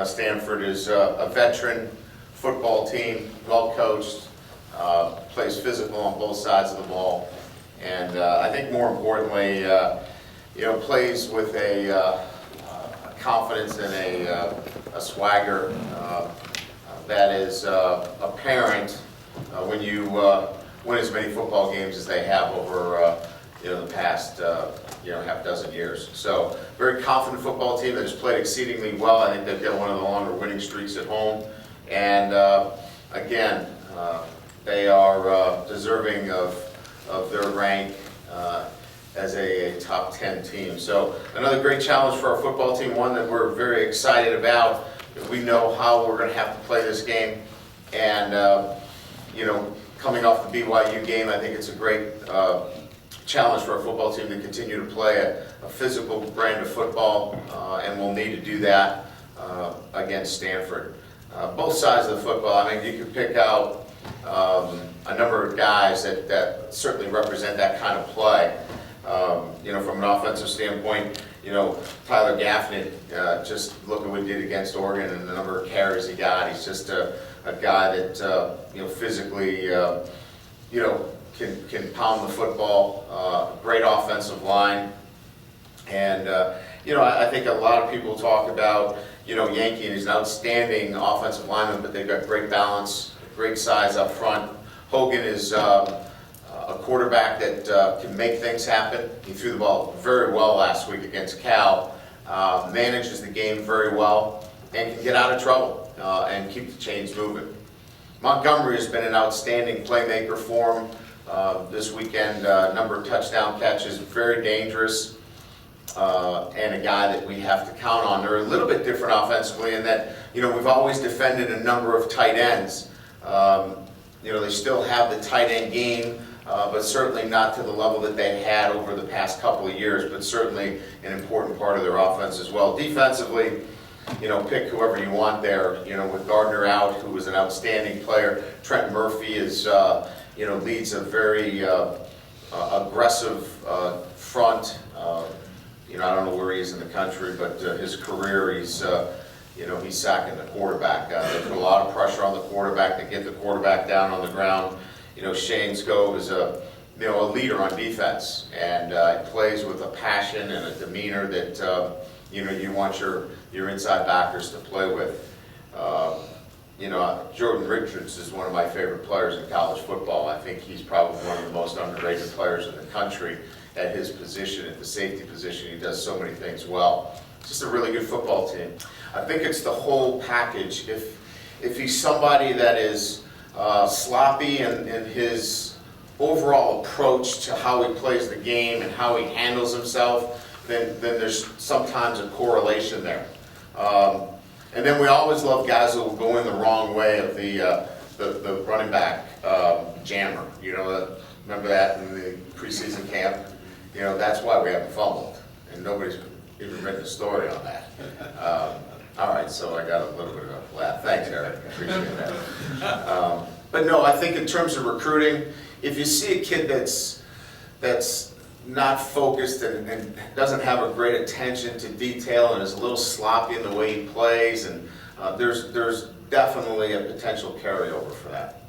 Stanford is a veteran football team, well coached, plays physical on both sides of the ball, and I think more importantly, plays with a confidence and a swagger that is apparent when you win as many football games as they have over the past half dozen years. So very confident football team that has played exceedingly well. I think they've got one of the longer winning streaks at home, and again, they are deserving of their rank as a top 10 team. So another great challenge for our football team, one that we're very excited about. We know how we're going to have to play this game, and coming off the BYU game, I think it's a great challenge for our football team to continue to play a physical brand of football, and we'll need to do that against Stanford. Both sides of the football, I mean, you could pick out a number of guys that certainly represent that kind of play. From an offensive standpoint, Tyler Gaffney, just look at what he did against Oregon and the number of carries he got. He's just a guy that, physically, can pound the football, great offensive line. And, I think a lot of people talk about, Yankee, and he's an outstanding offensive lineman, but they've got great balance, great size up front. Hogan is a quarterback that can make things happen. He threw the ball very well last week against Cal, manages the game very well, and can get out of trouble and keep the chains moving. Montgomery has been an outstanding playmaker for him this weekend. Number of touchdown catches, very dangerous, and a guy that we have to count on. They're a little bit different offensively in that, we've always defended a number of tight ends. They still have the tight end game, but certainly not to the level that they had over the past couple of years, but certainly an important part of their offense as well. Defensively, pick whoever you want there. With Gardner out, who was an outstanding player, Trent Murphy is, leads a very aggressive front. I don't know where he is in the country, but his career, he's sacking the quarterback. They put a lot of pressure on the quarterback to get the quarterback down on the ground. Shane Scove is a leader on defense, and plays with a passion and a demeanor that you want your inside backers to play with. Jordan Richards is one of my favorite players in college football. I think he's probably one of the most underrated players in the country at his position, at the safety position. He does so many things well. It's just a really good football team. I think it's the whole package. If he's somebody that is sloppy in his overall approach to how he plays the game and how he handles himself, then there's sometimes a correlation there. And then we always love guys who will go in the wrong way of the running back jammer. Remember that in the preseason camp? That's why we haven't fumbled, and nobody's even written a story on that. All right, so I got a little bit of a laugh. Thanks, Eric. I appreciate that. But no, I think in terms of recruiting, if you see a kid that's not focused and doesn't have a great attention to detail and is a little sloppy in the way he plays, and there's definitely a potential carryover for that.